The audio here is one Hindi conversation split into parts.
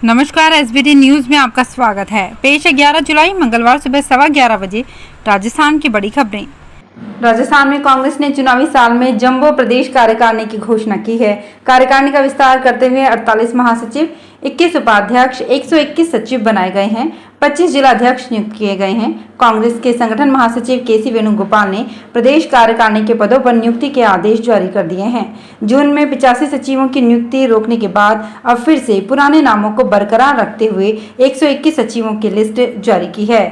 नमस्कार, एसबीटी न्यूज में आपका स्वागत है। पेश है 11 जुलाई मंगलवार सुबह 11:15 बजे राजस्थान की बड़ी खबरें। राजस्थान में कांग्रेस ने चुनावी साल में जम्बो प्रदेश कार्यकारिणी की घोषणा की है। कार्यकारिणी का विस्तार करते हुए 48 महासचिव, 21 उपाध्यक्ष, 121 सचिव बनाए गए हैं। 25 जिलाध्यक्ष नियुक्त किए गए हैं। कांग्रेस के संगठन महासचिव केसी वेणुगोपाल ने प्रदेश कार्यकारिणी के पदों पर नियुक्ति के आदेश जारी कर दिए हैं। जून में 85 सचिवों की नियुक्ति रोकने के बाद अब फिर से पुराने नामों को बरकरार रखते हुए 121 सचिवों की लिस्ट जारी की है।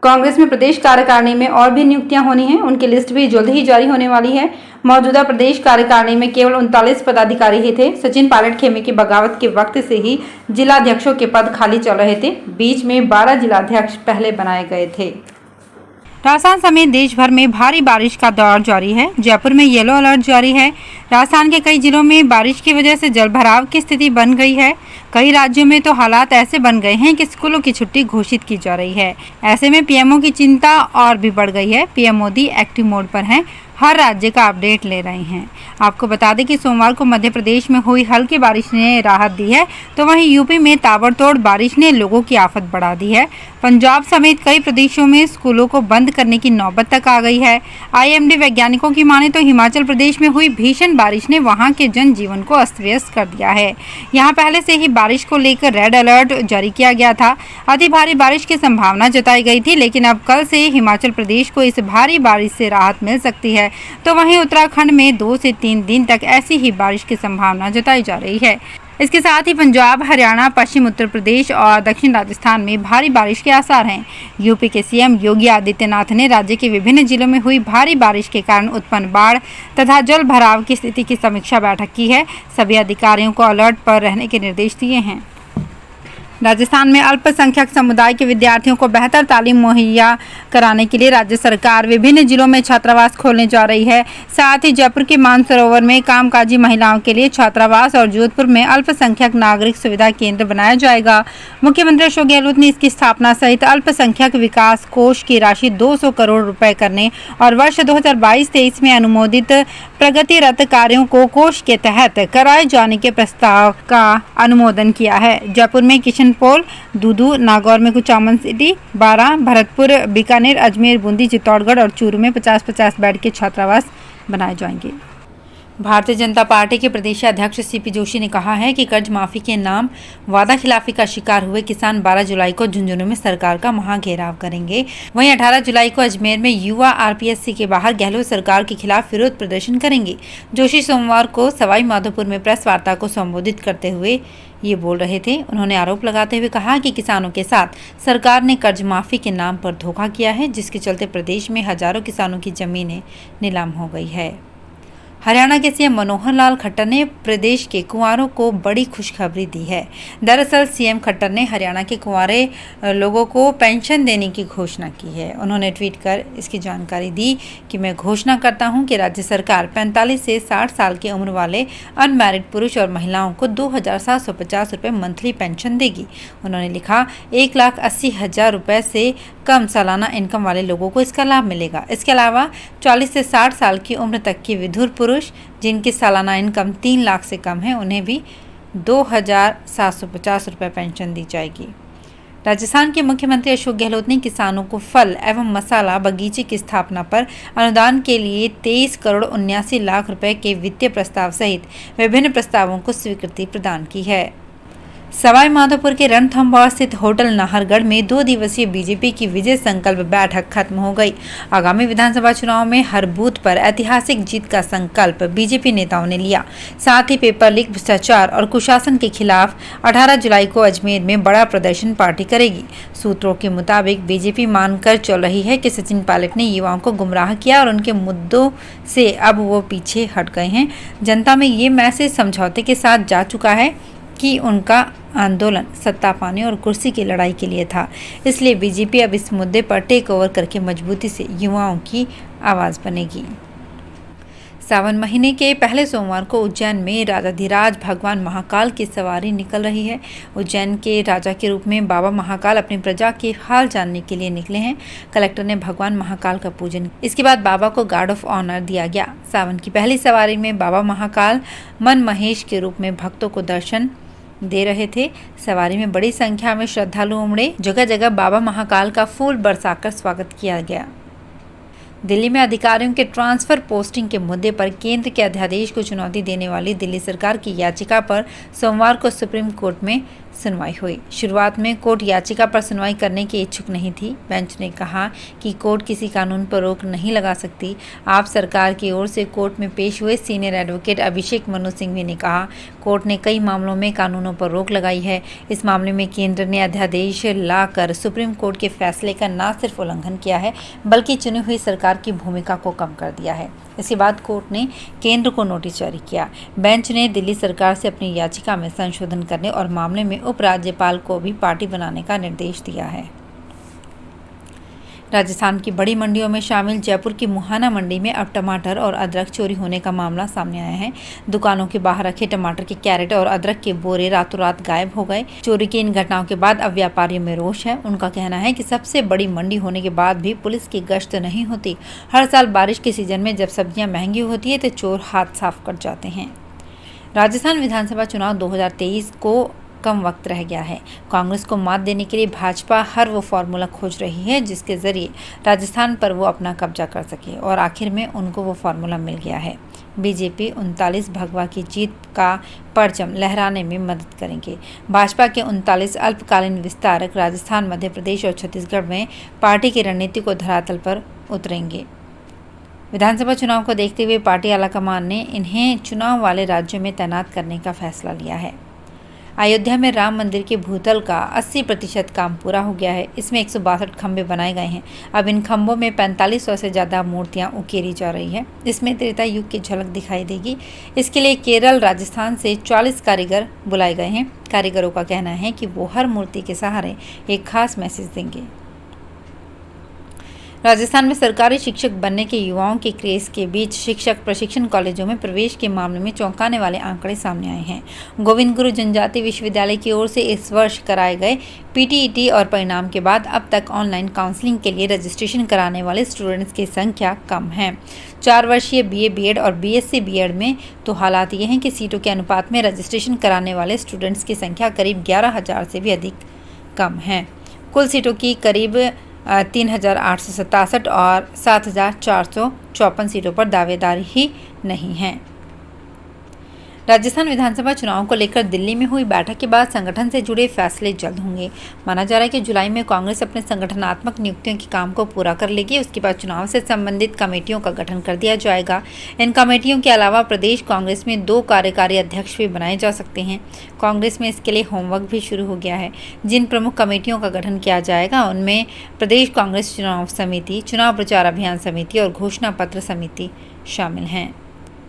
कांग्रेस में प्रदेश कार्यकारिणी में और भी नियुक्तियां होनी हैं, उनकी लिस्ट भी जल्द ही जारी होने वाली है। मौजूदा प्रदेश कार्यकारिणी में केवल 39 पदाधिकारी ही थे। सचिन पायलट खेमे की बगावत के वक्त से ही जिलाध्यक्षों के पद खाली चल रहे थे। बीच में 12 जिलाध्यक्ष पहले बनाए गए थे। राजस्थान समेत देश भर में भारी बारिश का दौर जारी है। जयपुर में येलो अलर्ट जारी है। राजस्थान के कई जिलों में बारिश की वजह से जलभराव की स्थिति बन गई है। कई राज्यों में तो हालात ऐसे बन गए हैं कि स्कूलों की छुट्टी घोषित की जा रही है। ऐसे में पीएमओ की चिंता और भी बढ़ गई है। पीएम मोदी एक्टिव मोड पर हैं, हर राज्य का अपडेट ले रहे हैं। आपको बता दें कि सोमवार को मध्य प्रदेश में हुई हल्की बारिश ने राहत दी है, तो वहीं यूपी में ताबड़तोड़ बारिश ने लोगों की आफत बढ़ा दी है। पंजाब समेत कई प्रदेशों में स्कूलों को बंद करने की नौबत तक आ गई है। आईएमडी वैज्ञानिकों की माने तो हिमाचल प्रदेश में हुई भीषण बारिश ने वहां के जनजीवन को अस्त व्यस्त कर दिया है। यहाँ पहले से ही बारिश को लेकर रेड अलर्ट जारी किया गया था। अति भारी बारिश की संभावना जताई गई थी, लेकिन अब कल से हिमाचल प्रदेश को इस भारी बारिश से राहत मिल सकती है। तो वहीं उत्तराखंड में 2 से 3 दिन तक ऐसी ही बारिश की संभावना जताई जा रही है। इसके साथ ही पंजाब, हरियाणा, पश्चिम उत्तर प्रदेश और दक्षिण राजस्थान में भारी बारिश के आसार हैं। यूपी के सीएम योगी आदित्यनाथ ने राज्य के विभिन्न जिलों में हुई भारी बारिश के कारण उत्पन्न बाढ़ तथा जल भराव की स्थिति की समीक्षा बैठक की है। सभी अधिकारियों को अलर्ट पर रहने के निर्देश दिए हैं। राजस्थान में अल्पसंख्यक समुदाय के विद्यार्थियों को बेहतर तालीम मुहैया कराने के लिए राज्य सरकार विभिन्न जिलों में छात्रावास खोलने जा रही है। साथ ही जयपुर के मानसरोवर में कामकाजी महिलाओं के लिए छात्रावास और जोधपुर में अल्पसंख्यक नागरिक सुविधा केंद्र बनाया जाएगा। मुख्यमंत्री अशोक गहलोत ने इसकी स्थापना सहित अल्पसंख्यक विकास कोष की राशि 200 करोड़ रुपए करने और वर्ष 2022-23 में अनुमोदित प्रगतिरत कार्यों को कोष के तहत कराए जाने के प्रस्ताव का अनुमोदन किया है। जयपुर में किशनपोल, दूदू, नागौर में कुचामन सिटी, बारां, भरतपुर, बीकानेर, अजमेर, बूंदी, चित्तौड़गढ़ और चूरू में 50-50 बेड के छात्रावास बनाए जाएंगे। भारतीय जनता पार्टी के प्रदेश अध्यक्ष सीपी जोशी ने कहा है कि कर्ज माफी के नाम वादा खिलाफी का शिकार हुए किसान 12 जुलाई को झुंझुनू में सरकार का महाघेराव करेंगे। वहीं 18 जुलाई को अजमेर में युवा आरपीएससी के बाहर गहलोत सरकार के खिलाफ विरोध प्रदर्शन करेंगे। जोशी सोमवार को सवाई माधोपुर में प्रेस वार्ता को संबोधित करते हुए ये बोल रहे थे। उन्होंने आरोप लगाते हुए कहा कि किसानों के साथ सरकार ने कर्ज माफी के नाम पर धोखा किया है, जिसके चलते प्रदेश में हजारों किसानों की जमीनें नीलाम हो गई है। हरियाणा के सीएम मनोहर लाल खट्टर ने प्रदेश के कुंवारों को बड़ी खुशखबरी दी है। दरअसल सीएम खट्टर ने हरियाणा के कुंवारे लोगों को पेंशन देने की घोषणा की है। उन्होंने ट्वीट कर इसकी जानकारी दी कि मैं घोषणा करता हूं कि राज्य सरकार 45 से 60 साल की उम्र वाले अनमैरिड पुरुष और महिलाओं को 2,750 रुपये मंथली पेंशन देगी। उन्होंने लिखा 1,80,000 रुपये से कम सालाना इनकम वाले लोगों को इसका लाभ मिलेगा। इसके अलावा 40 से 60 साल की उम्र तक के विधुर पुरुष जिनकी सालाना इनकम 3 लाख से कम है, उन्हें भी 2,750 रुपये पेंशन दी जाएगी। राजस्थान के मुख्यमंत्री अशोक गहलोत ने किसानों को फल एवं मसाला बगीचे की स्थापना पर अनुदान के लिए 23 करोड़ 79 लाख रुपए के वित्तीय प्रस्ताव सहित विभिन्न प्रस्तावों को स्वीकृति प्रदान की है। सवाई माधोपुर के रणथंभौर स्थित होटल नाहरगढ़ में 2 दिवसीय बीजेपी की विजय संकल्प बैठक खत्म हो गई। आगामी विधानसभा चुनाव में हर बूथ पर ऐतिहासिक जीत का संकल्प बीजेपी नेताओं ने लिया। साथ ही पेपर लीक, भ्रष्टाचार और कुशासन के खिलाफ 18 जुलाई को अजमेर में बड़ा प्रदर्शन पार्टी करेगी। सूत्रों के मुताबिक बीजेपी मानकर चल रही है कि सचिन पायलट ने युवाओं को गुमराह किया और उनके मुद्दों से अब वो पीछे हट गए हैं। जनता में ये मैसेज समझौते के साथ जा चुका है कि उनका आंदोलन सत्ता पाने और कुर्सी की लड़ाई के लिए था। इसलिए बीजेपी अब इस मुद्दे पर टेक ओवर करके मजबूती से युवाओं की आवाज़ बनेगी। सावन महीने के पहले सोमवार को उज्जैन में राजाधिराज भगवान महाकाल की सवारी निकल रही है। उज्जैन के राजा के रूप में बाबा महाकाल अपनी प्रजा के हाल जानने के लिए निकले हैं। कलेक्टर ने भगवान महाकाल का पूजन, इसके बाद बाबा को गार्ड ऑफ ऑनर दिया गया। सावन की पहली सवारी में बाबा महाकाल मन महेश के रूप में भक्तों को दर्शन दे रहे थे। सवारी में बड़ी संख्या में श्रद्धालु उमड़े। जगह जगह बाबा महाकाल का फूल बरसाकर स्वागत किया गया। दिल्ली में अधिकारियों के ट्रांसफर पोस्टिंग के मुद्दे पर केंद्र के अध्यादेश को चुनौती देने वाली दिल्ली सरकार की याचिका पर सोमवार को सुप्रीम कोर्ट में सुनवाई हुई। शुरुआत में कोर्ट याचिका पर सुनवाई करने की इच्छुक नहीं थी। बेंच ने कहा कि कोर्ट किसी कानून पर रोक नहीं लगा सकती। आप सरकार की ओर से कोर्ट में पेश हुए सीनियर एडवोकेट अभिषेक मनु सिंघवी ने कहा, कोर्ट ने कई मामलों में कानूनों पर रोक लगाई है। इस मामले में केंद्र ने अध्यादेश लाकर सुप्रीम कोर्ट के फैसले का न सिर्फ उल्लंघन किया है बल्कि चुनी हुई सरकार की भूमिका को कम कर दिया है। इसके बाद कोर्ट ने केंद्र को नोटिस जारी किया। बेंच ने दिल्ली सरकार से अपनी याचिका में संशोधन करने और मामले में उपराज्यपाल को भी पार्टी बनाने का निर्देश दिया है। राजस्थान की बड़ी मंडियों में शामिल जयपुर की मुहाना मंडी में अब टमाटर और अदरक चोरी होने का मामला सामने आया है। दुकानों के बाहर रखे टमाटर के कैरेट और अदरक के बोरे रातों रात गायब हो गए। चोरी की इन घटनाओं के बाद अब व्यापारियों में रोष है। उनका कहना है कि सबसे बड़ी मंडी होने के बाद भी पुलिस की गश्त नहीं होती। हर साल बारिश के सीजन में जब सब्जियां महंगी होती है तो चोर हाथ साफ कर जाते हैं। राजस्थान विधानसभा चुनाव 2023 को कम वक्त रह गया है। कांग्रेस को मात देने के लिए भाजपा हर वो फॉर्मूला खोज रही है जिसके जरिए राजस्थान पर वो अपना कब्जा कर सके और आखिर में उनको वो फॉर्मूला मिल गया है। बीजेपी 39 भगवा की जीत का परचम लहराने में मदद करेंगे। भाजपा के 39 अल्पकालीन विस्तारक राजस्थान, मध्य प्रदेश और छत्तीसगढ़ में पार्टी की रणनीति को धरातल पर उतरेंगे। विधानसभा चुनाव को देखते हुए पार्टी आलाकमान ने इन्हें चुनाव वाले राज्यों में तैनात करने का फैसला लिया है। अयोध्या में राम मंदिर के भूतल का 80% काम पूरा हो गया है। इसमें 162 खंभे बनाए गए हैं। अब इन खंभों में 4500 से ज़्यादा मूर्तियां उकेरी जा रही है। इसमें त्रेता युग की झलक दिखाई देगी। इसके लिए केरल, राजस्थान से 40 कारीगर बुलाए गए हैं। कारीगरों का कहना है कि वो हर मूर्ति के सहारे एक खास मैसेज देंगे। राजस्थान में सरकारी शिक्षक बनने के युवाओं के क्रेज के बीच शिक्षक प्रशिक्षण कॉलेजों में प्रवेश के मामले में चौंकाने वाले आंकड़े सामने आए हैं। गोविंद गुरु जनजाति विश्वविद्यालय की ओर से इस वर्ष कराए गए पीटीईटी और परिणाम के बाद अब तक ऑनलाइन काउंसलिंग के लिए रजिस्ट्रेशन कराने वाले स्टूडेंट्स की संख्या कम है। 4 वर्षीय बीए, बीएड और बीएससी बीएड में तो हालात ये हैं कि सीटों के अनुपात में रजिस्ट्रेशन कराने वाले स्टूडेंट्स की संख्या करीब 11,000 से भी अधिक कम है। कुल सीटों की करीब 3,867 और 7,454 सीटों पर दावेदारी ही नहीं है। राजस्थान विधानसभा चुनाव को लेकर दिल्ली में हुई बैठक के बाद संगठन से जुड़े फैसले जल्द होंगे। माना जा रहा है कि जुलाई में कांग्रेस अपने संगठनात्मक नियुक्तियों के काम को पूरा कर लेगी। उसके बाद चुनाव से संबंधित कमेटियों का गठन कर दिया जाएगा। इन कमेटियों के अलावा प्रदेश कांग्रेस में 2 कार्यकारी अध्यक्ष भी बनाए जा सकते हैं। कांग्रेस में इसके लिए होमवर्क भी शुरू हो गया है। जिन प्रमुख कमेटियों का गठन किया जाएगा उनमें प्रदेश कांग्रेस चुनाव समिति, चुनाव प्रचार अभियान समिति और घोषणा पत्र समिति शामिल हैं।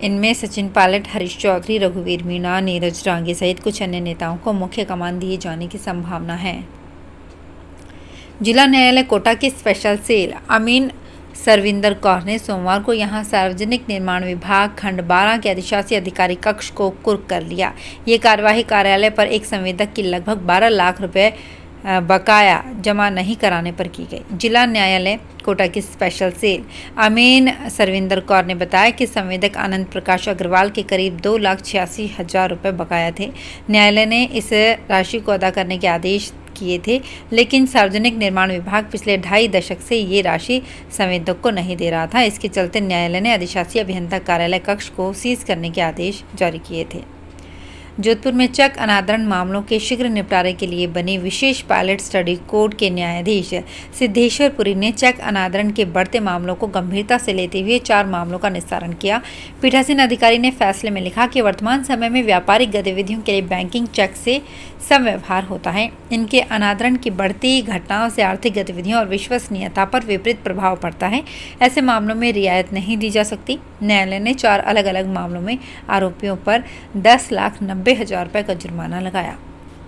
इनमें सचिन पायलट, हरीश चौधरी, रघुवीर मीणा, नीरज रांगे सहित कुछ अन्य नेताओं को मुख्य कमान दिए जाने की संभावना है। जिला न्यायालय कोटा की स्पेशल सेल अमीन सरविंदर कौर ने सोमवार को यहां सार्वजनिक निर्माण विभाग खंड 12 के अधिशासी अधिकारी कक्ष को कुर्क कर लिया। ये कार्यवाही कार्यालय पर एक संवेदक की लगभग 12 लाख रुपए बकाया जमा नहीं कराने पर की गई। जिला न्यायालय कोटा की स्पेशल सेल अमीन सरविंदर कौर ने बताया कि संवेदक आनंद प्रकाश अग्रवाल के करीब 2,86,000 रुपये बकाया थे। न्यायालय ने इस राशि को अदा करने के आदेश किए थे, लेकिन सार्वजनिक निर्माण विभाग पिछले 2.5 दशक से ये राशि संवेदक को नहीं दे रहा था। इसके चलते न्यायालय ने अधिशासी अभियंता कार्यालय कक्ष को सीज करने के आदेश जारी किए थे। जोधपुर में चेक अनादरण मामलों के शीघ्र निपटारे के लिए बनी विशेष पायलट स्टडी कोर्ट के न्यायाधीश सिद्धेश्वर पुरी ने चेक अनादरण के बढ़ते मामलों को गंभीरता से लेते हुए 4 मामलों का निस्तारण किया। पीठासीन अधिकारी ने फैसले में लिखा कि वर्तमान समय में व्यापारिक गतिविधियों के लिए बैंकिंग चेक से समव्यवहार होता है। इनके अनादरण की बढ़ती घटनाओं से आर्थिक गतिविधियों और विश्वसनीयता पर विपरीत प्रभाव पड़ता है। ऐसे मामलों में रियायत नहीं दी जा सकती। न्यायालय ने 4 अलग अलग मामलों में आरोपियों पर 10,90,000 रुपये का जुर्माना लगाया।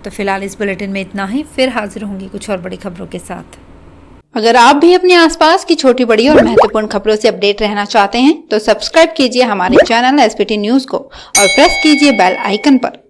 तो फिलहाल इस बुलेटिन में इतना ही। फिर हाजिर होंगी कुछ और बड़ी खबरों के साथ। अगर आप भी अपने आसपास की छोटी बड़ी और महत्वपूर्ण खबरों से अपडेट रहना चाहते हैं तो सब्सक्राइब कीजिए हमारे चैनल एसपीटी न्यूज को और प्रेस कीजिए बेल आइकन पर